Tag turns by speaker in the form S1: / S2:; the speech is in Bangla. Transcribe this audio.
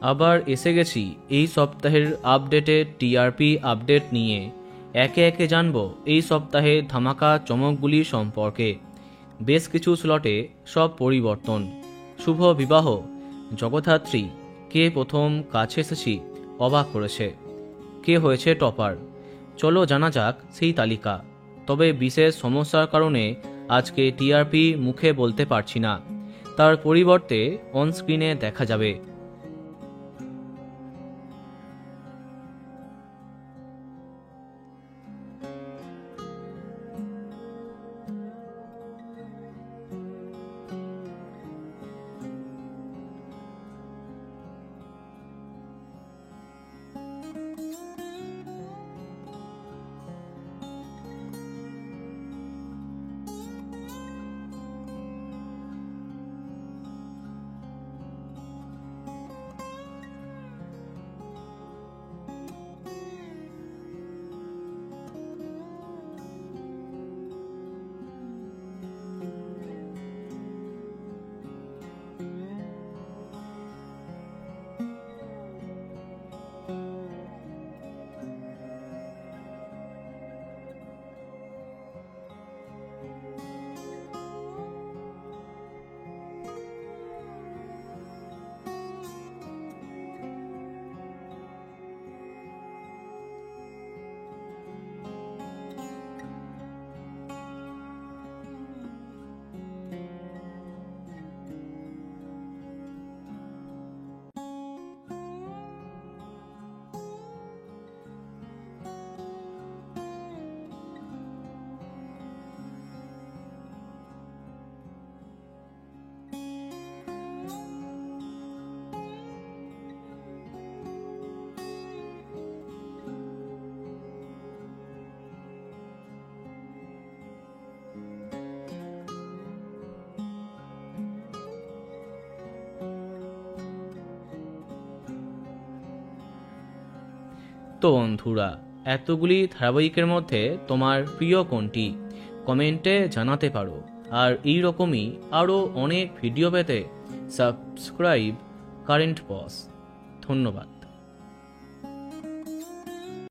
S1: আবার এসে গেছি এই সপ্তাহের আপডেটেড টিআরপি আপডেট নিয়ে। একে একে জানব এই সপ্তাহে ধামাকা চমকগুলি সম্পর্কে। বেশ কিছু স্লটে সব পরিবর্তন। শুভ বিবাহ, জগদ্ধাত্রী, কে প্রথম কাছে এসেছি অবাক করেছে, কে হয়েছে টপার। চলো জানা যাক সেই তালিকা। তবে বিশেষ সমস্যার কারণে আজকে টিআরপি মুখে বলতে পারছি না, তার পরিবর্তে অনস্ক্রিনে দেখা যাবে। তো বন্ধুরা, এতগুলি ধারাবাহিকের মধ্যে তোমার প্রিয় কোনটি কমেন্টে জানাতে পারো। আর এই রকমই আরও অনেক ভিডিও পেতে সাবস্ক্রাইব কারেন্ট বস। ধন্যবাদ।